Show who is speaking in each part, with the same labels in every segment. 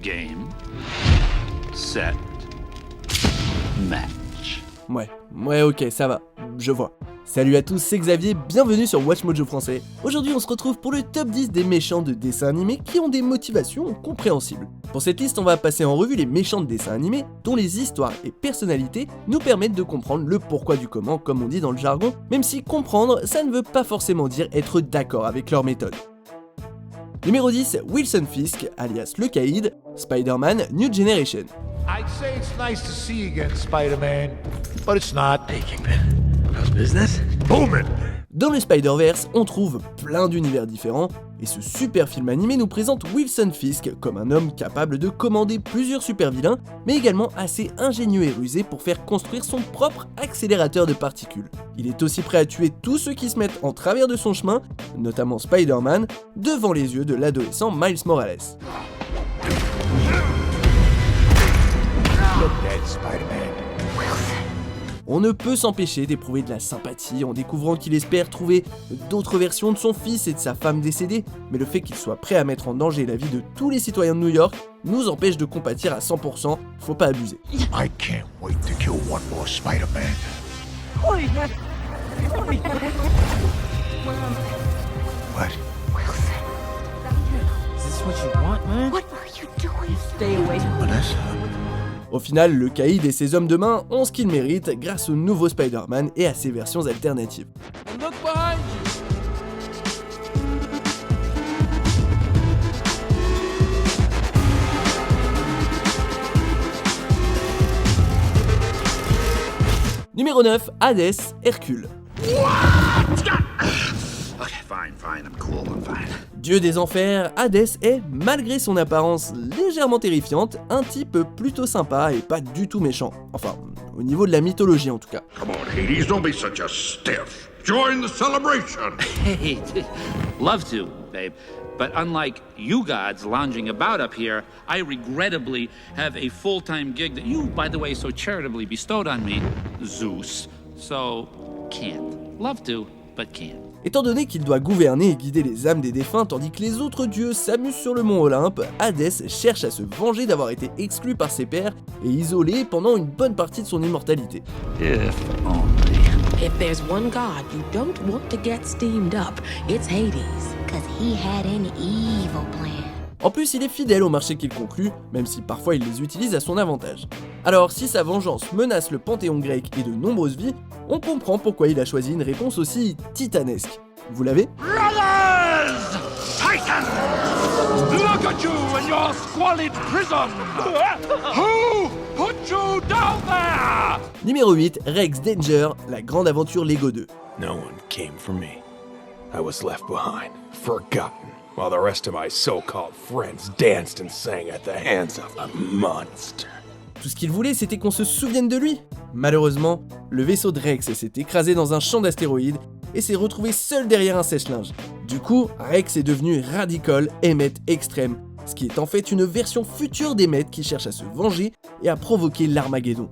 Speaker 1: Game, set, match.
Speaker 2: Ouais, ok, ça va, je vois. Salut à tous, c'est Xavier, bienvenue sur Watch Mojo Français. Aujourd'hui on se retrouve pour le top 10 des méchants de dessins animés qui ont des motivations compréhensibles. Pour cette liste, on va passer en revue les méchants de dessins animés dont les histoires et personnalités nous permettent de comprendre le pourquoi du comment, comme on dit dans le jargon, même si comprendre, ça ne veut pas forcément dire être d'accord avec leur méthode. Numéro 10, Wilson Fisk, alias le Caïd, Spider-Man New Generation.
Speaker 3: I'd say it's nice to see you again, Spider-Man, but it's not.
Speaker 4: Hey, Kingpin. How's business?
Speaker 3: Booming!
Speaker 2: Dans le Spider-Verse, on trouve plein d'univers différents, et ce super film animé nous présente Wilson Fisk comme un homme capable de commander plusieurs super vilains, mais également assez ingénieux et rusé pour faire construire son propre accélérateur de particules. Il est aussi prêt à tuer tous ceux qui se mettent en travers de son chemin, notamment Spider-Man, devant les yeux de l'adolescent Miles Morales.
Speaker 3: You're dead, Spider-Man.
Speaker 2: On ne peut s'empêcher d'éprouver de la sympathie en découvrant qu'il espère trouver d'autres versions de son fils et de sa femme décédée, mais le fait qu'il soit prêt à mettre en danger la vie de tous les citoyens de New York nous empêche de compatir à 100%, faut pas abuser.
Speaker 3: I can't wait to kill one more Spider-Man. What?
Speaker 5: Is this what you want, man?
Speaker 6: What are you doing?
Speaker 5: Stay away from
Speaker 3: Vanessa?
Speaker 2: Au final, le Caïd et ses hommes de main ont ce qu'ils méritent grâce au nouveau Spider-Man et à ses versions alternatives.
Speaker 5: And look behind
Speaker 2: Numéro 9, Hades, Hercule.
Speaker 1: Okay, fine, I'm cool, I'm fine.
Speaker 2: Dieu des enfers, Hades est, malgré son apparence légèrement terrifiante, un type plutôt sympa et pas du tout méchant. Enfin, au niveau de la mythologie en tout cas.
Speaker 7: Come on, Hades, don't be such a stiff. Join the celebration.
Speaker 1: Hey, love to, babe. But unlike you gods lounging about up here, I regrettably have a full-time gig that you, by the way, so charitably bestowed on me, Zeus. So, can't. Love to, but can't.
Speaker 2: Étant donné qu'il doit gouverner et guider les âmes des défunts tandis que les autres dieux s'amusent sur le mont Olympe, Hadès cherche à se venger d'avoir été exclu par ses pairs et isolé pendant une bonne partie de son immortalité.
Speaker 1: If only.
Speaker 6: If there's one god you don't want to get steamed up, it's Hades. Cause he had an evil plan.
Speaker 2: En plus, il est fidèle aux marchés qu'il conclut, même si parfois il les utilise à son avantage. Alors, si sa vengeance menace le panthéon grec et de nombreuses vies, on comprend pourquoi il a choisi une réponse aussi titanesque. Vous l'avez ?
Speaker 7: Brothers! Titan! Look at you in your squalid prison! Who put you down there?
Speaker 2: Numéro 8, Rex Danger, la grande aventure Lego 2.
Speaker 8: No one came for me. I was left behind, forgotten, while the rest of my so-called friends danced and sang at the hands of a monster.
Speaker 2: Tout ce qu'il voulait, c'était qu'on se souvienne de lui. Malheureusement, le vaisseau de Rex s'est écrasé dans un champ d'astéroïdes et s'est retrouvé seul derrière un sèche-linge. Du coup, Rex est devenu Radical Emmett Extreme, ce qui est en fait une version future d'Emmett qui cherche à se venger et à provoquer l'Armageddon.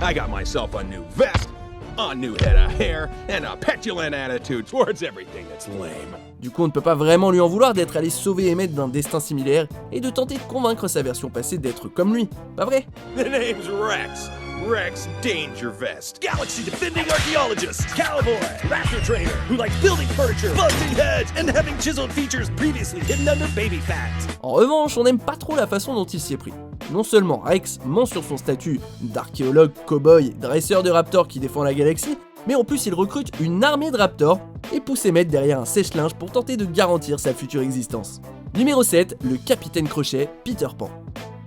Speaker 8: I got myself a new vest, a new head of hair, and a petulant attitude towards everything that's lame.
Speaker 2: Du coup, on ne peut pas vraiment lui en vouloir d'être allé sauver Emmett d'un destin similaire et de tenter de convaincre sa version passée d'être comme lui, pas vrai ?
Speaker 8: The name's Rex. Rex Dangervest. Galaxy defending archaeologist. Cowboy. Raptor trainer who likes building furniture, busting heads, and having chiseled features previously hidden under baby fat.
Speaker 2: En revanche, on n'aime pas trop la façon dont il s'y est pris. Non seulement Rex ment sur son statut d'archéologue, cow-boy, dresseur de raptors qui défend la galaxie, mais en plus il recrute une armée de raptors et pousse Emmett derrière un sèche-linge pour tenter de garantir sa future existence. Numéro 7, le capitaine Crochet, Peter Pan.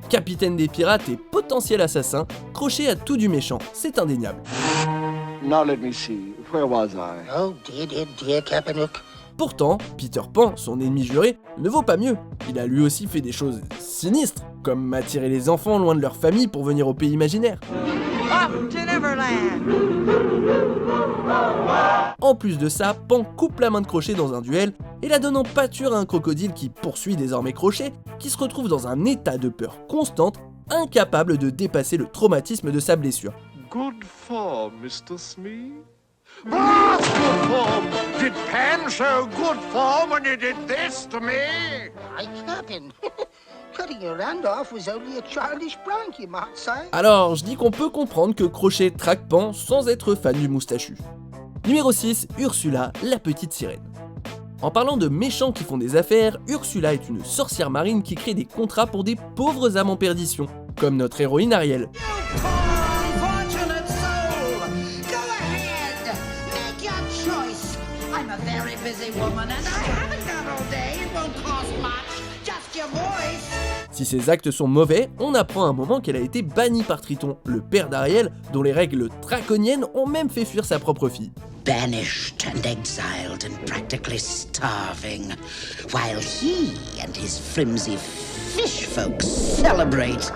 Speaker 2: Capitaine des pirates et potentiel assassin, Crochet a tout du méchant, c'est indéniable.
Speaker 9: Now let me see, where was I?
Speaker 6: Oh dear, Captain Hook.
Speaker 2: Pourtant, Peter Pan, son ennemi juré, ne vaut pas mieux. Il a lui aussi fait des choses sinistres, comme attirer les enfants loin de leur famille pour venir au pays imaginaire.
Speaker 5: Off to Neverland!
Speaker 2: En plus de ça, Pan coupe la main de Crochet dans un duel et la donne en pâture à un crocodile qui poursuit désormais Crochet, qui se retrouve dans un état de peur constante, incapable de dépasser le traumatisme de sa blessure.
Speaker 9: Good form, Mr. Smee.
Speaker 7: Good form! Did Pan show good form when he did this to me?
Speaker 6: My Captain. Could
Speaker 5: cutting your hand off was only a childish prank, you might say.
Speaker 2: Alors, je dis qu'on peut comprendre que Crochet traque Pan sans être fan du moustachu. Numéro 6, Ursula, la petite sirène. En parlant de méchants qui font des affaires, Ursula est une sorcière marine qui crée des contrats pour des pauvres âmes en perdition, comme notre héroïne Ariel. Si ses actes sont mauvais, on apprend à un moment qu'elle a été bannie par Triton, le père d'Ariel, dont les règles draconiennes ont même fait fuir sa propre fille.
Speaker 10: Banished and exiled and practically starving, while he and his flimsy fish folks celebrate.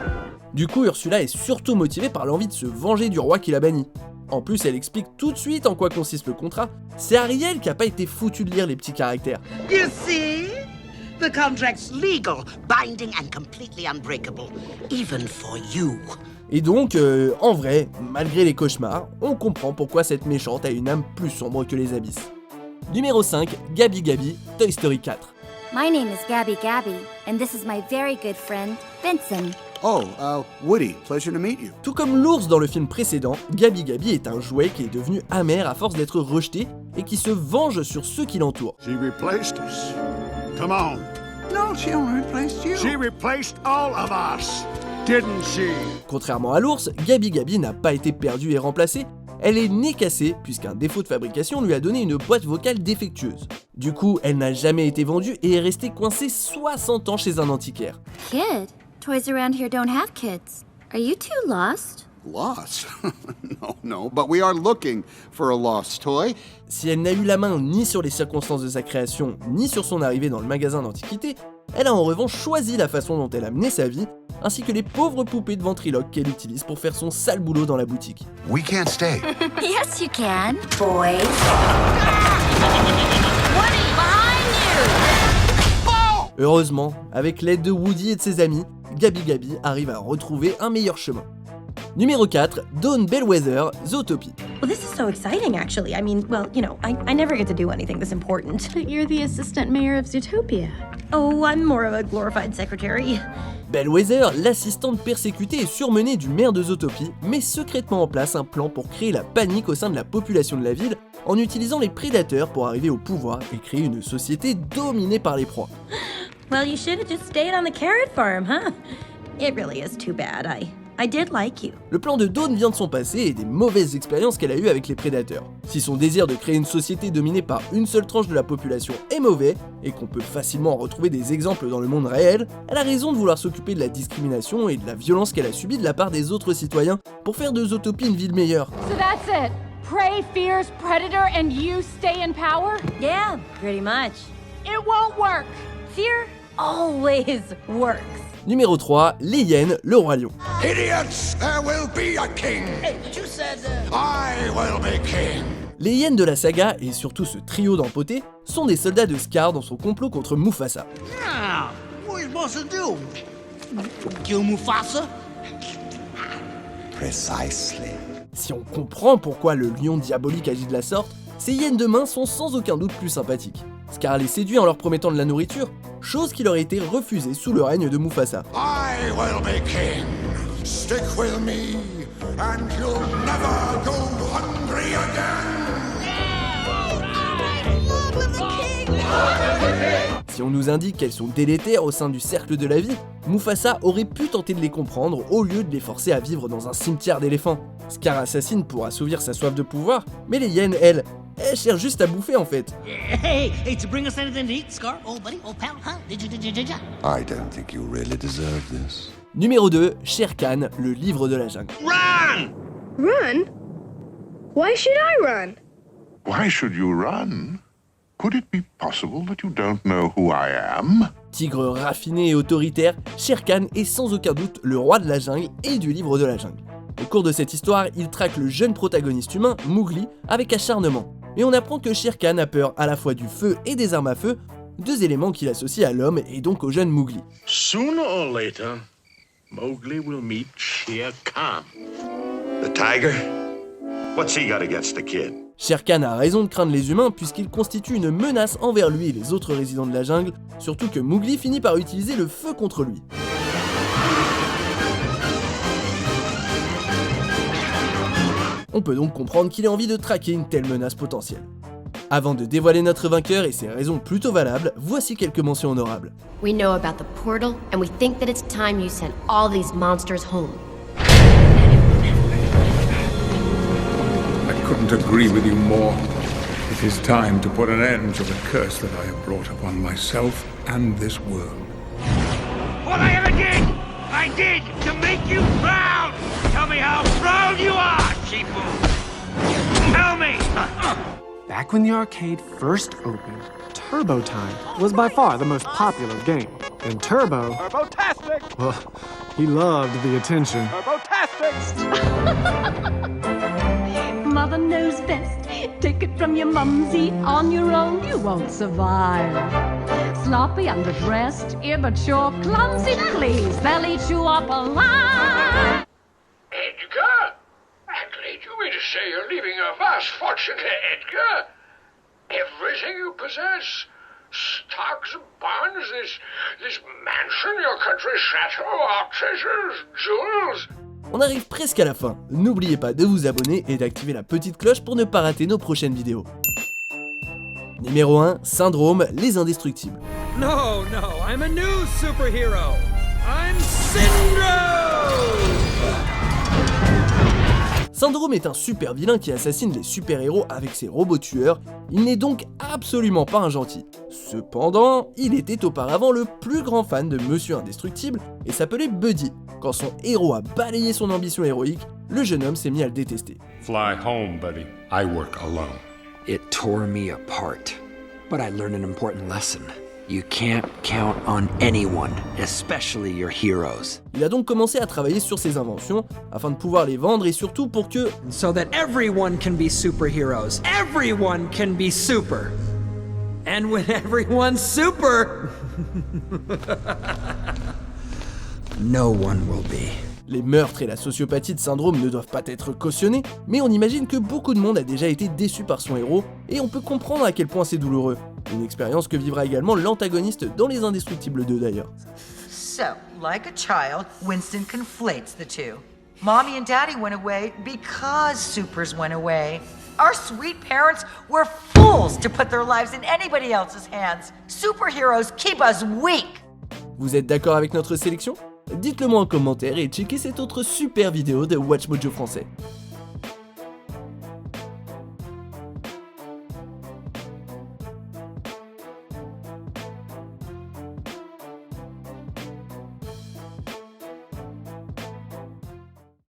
Speaker 2: Du coup, Ursula est surtout motivée par l'envie de se venger du roi qui l'a bannie. En plus, elle explique tout de suite en quoi consiste le contrat. C'est Ariel qui a pas été foutu de lire les petits caractères.
Speaker 10: You see? The contract's legal, binding and completely unbreakable, even for you.
Speaker 2: Et donc, en vrai, malgré les cauchemars, on comprend pourquoi cette méchante a une âme plus sombre que les abysses. Numéro 5, Gabi Gabi, Toy Story 4.
Speaker 11: My name is Gabby Gabby, and this is my very good friend, Vincent.
Speaker 12: Oh, Woody, pleasure to meet you.
Speaker 2: Tout comme l'ours dans le film précédent, Gabi Gabi est un jouet qui est devenu amer à force d'être rejeté et qui se venge sur ceux qui l'entourent.
Speaker 12: She replaced us. Come on. No, she only replaced you. She replaced all of us, didn't she?
Speaker 2: Contrairement à l'ours, Gabi Gabi n'a pas été perdue et remplacée, elle est née cassée puisqu'un défaut de fabrication lui a donné une boîte vocale défectueuse. Du coup, elle n'a jamais été vendue et est restée coincée 60 ans chez un antiquaire.
Speaker 11: Kid? Toys around here don't have kids. Are you two lost?
Speaker 12: Lost? No, but we are looking for a lost toy.
Speaker 2: Si elle n'a eu la main ni sur les circonstances de sa création, ni sur son arrivée dans le magasin d'antiquité, elle a en revanche choisi la façon dont elle a mené sa vie, ainsi que les pauvres poupées de ventriloque qu'elle utilise pour faire son sale boulot dans la boutique.
Speaker 12: We can't stay.
Speaker 11: Yes, you can, boys. Woody, behind you!
Speaker 2: Heureusement, avec l'aide de Woody et de ses amis, Gabi Gabi arrive à retrouver un meilleur chemin. Numéro 4, Dawn Bellwether, Zootopie.
Speaker 13: Well, this is so exciting, actually. I mean, well, you know, I never get to do anything this important.
Speaker 14: But you're the assistant mayor of Zootopia.
Speaker 13: Oh, I'm more of a glorified secretary.
Speaker 2: Bellwether, l'assistante persécutée et surmenée du maire de Zootopie, met secrètement en place un plan pour créer la panique au sein de la population de la ville en utilisant les prédateurs pour arriver au pouvoir et créer une société dominée par les proies.
Speaker 13: Well, you should have just stayed on the carrot farm, huh? It really is too bad. I did like you.
Speaker 2: Le plan de Dawn vient de son passé et des mauvaises expériences qu'elle a eues avec les prédateurs. Si son désir de créer une société dominée par une seule tranche de la population est mauvais, et qu'on peut facilement retrouver des exemples dans le monde réel, elle a raison de vouloir s'occuper de la discrimination et de la violence qu'elle a subie de la part des autres citoyens pour faire de Zootopie une ville meilleure.
Speaker 15: So that's it. Prey fears predator and you stay in power?
Speaker 13: Yeah, pretty much.
Speaker 15: It won't work.
Speaker 13: Fear always works.
Speaker 2: Numéro 3, les hyènes, le roi lion.
Speaker 7: Idiots, there will be a king.
Speaker 10: Hey, but you said
Speaker 7: I will be king.
Speaker 2: Les hyènes de la saga, et surtout ce trio d'empotés, sont des soldats de Scar dans son complot contre Mufasa.
Speaker 10: Ah, what are you supposed to do? Kill Mufasa?
Speaker 12: Precisely.
Speaker 2: Si on comprend pourquoi le lion diabolique agit de la sorte, ces hyènes de main sont sans aucun doute plus sympathiques. Scar les séduit en leur promettant de la nourriture, chose qui leur a été refusée sous le règne de Mufasa.
Speaker 7: I will be king. Stick with me, and you'll never go hungry again.
Speaker 2: Si on nous indique qu'elles sont délétères au sein du cercle de la vie, Mufasa aurait pu tenter de les comprendre au lieu de les forcer à vivre dans un cimetière d'éléphants. Scar assassine pour assouvir sa soif de pouvoir, mais les hyènes, elles cherchent juste à bouffer en fait.
Speaker 10: Hey, to bring us anything to eat, Scar? Oh, buddy, oh, pal, huh? Did you?
Speaker 12: I don't think you really deserve this.
Speaker 2: Numéro 2, Shere Khan, le livre de la jungle.
Speaker 10: Run!
Speaker 16: Run? Why should I run?
Speaker 7: Why should you run? Could it be possible that you don't know who I am?
Speaker 2: Tigre raffiné et autoritaire, Shere Khan est sans aucun doute le roi de la jungle et du livre de la jungle. Au cours de cette histoire, il traque le jeune protagoniste humain, Mowgli, avec acharnement. Et on apprend que Shere Khan a peur à la fois du feu et des armes à feu, deux éléments qu'il associe à l'homme et donc au jeune Mowgli.
Speaker 17: Sooner or later, Mowgli will meet Shere Khan.
Speaker 7: The tiger? What's he got against the kid?
Speaker 2: Shere Khan a raison de craindre les humains puisqu'il constitue une menace envers lui et les autres résidents de la jungle, surtout que Mowgli finit par utiliser le feu contre lui. On peut donc comprendre qu'il ait envie de traquer une telle menace potentielle. Avant de dévoiler notre vainqueur et ses raisons plutôt valables, voici quelques mentions honorables.
Speaker 18: We know about the portal, and we think that it's time you sent all these monsters home.
Speaker 12: I couldn't agree with you more. It is time to put an end to the curse that I have brought upon myself and this world.
Speaker 19: What I ever did, I did to make you proud! Tell me how proud you are, Chifu! Tell me!
Speaker 20: Back when the arcade first opened, Turbo Time was by far the most popular game. And Turbo...
Speaker 19: Turbo-tastic!
Speaker 20: Well, he loved the attention.
Speaker 19: Turbo-tastic!
Speaker 15: Mother knows best. Take it from your mumsy. On your own, you won't survive. Sloppy, underdressed, immature, clumsy, please. They'll eat you up alive.
Speaker 17: Edgar? Actually, do you mean to say you're leaving a vast fortune to Edgar? Everything you possess? Stocks, bonds, this mansion, your country's chateau, our treasures, jewels?
Speaker 2: On arrive presque à la fin. N'oubliez pas de vous abonner et d'activer la petite cloche pour ne pas rater nos prochaines vidéos. Numéro 1, Syndrome, les indestructibles.
Speaker 21: No, I'm a new superhero. I'm Syndrome!
Speaker 2: Syndrome est un super vilain qui assassine les super-héros avec ses robots tueurs, il n'est donc absolument pas un gentil. Cependant, il était auparavant le plus grand fan de Monsieur Indestructible et s'appelait Buddy. Quand son héros a balayé son ambition héroïque, le jeune homme s'est mis à le détester.
Speaker 12: Fly home, buddy. I work alone.
Speaker 4: It tore me apart, but I learned an important lesson. You can't count on anyone, especially your heroes.
Speaker 2: Il a donc commencé à travailler sur ses inventions afin de pouvoir les vendre et surtout pour que
Speaker 21: So that everyone can be superheroes. Everyone can be super. And when everyone's super,
Speaker 4: no one will be.
Speaker 2: Les meurtres et la sociopathie de Syndrome ne doivent pas être cautionnés, mais on imagine que beaucoup de monde a déjà été déçu par son héros, et on peut comprendre à quel point c'est douloureux. Une expérience que vivra également l'antagoniste dans Les Indestructibles 2 d'ailleurs.
Speaker 22: So, like a child, Winston conflates the two. Mommy and Daddy went away because supers went away. Our sweet parents were fools to put their lives in anybody else's hands. Superheroes keep us weak.
Speaker 2: Vous êtes d'accord avec notre sélection ? Dites-le moi en commentaire et checkez cette autre super vidéo de WatchMojo français.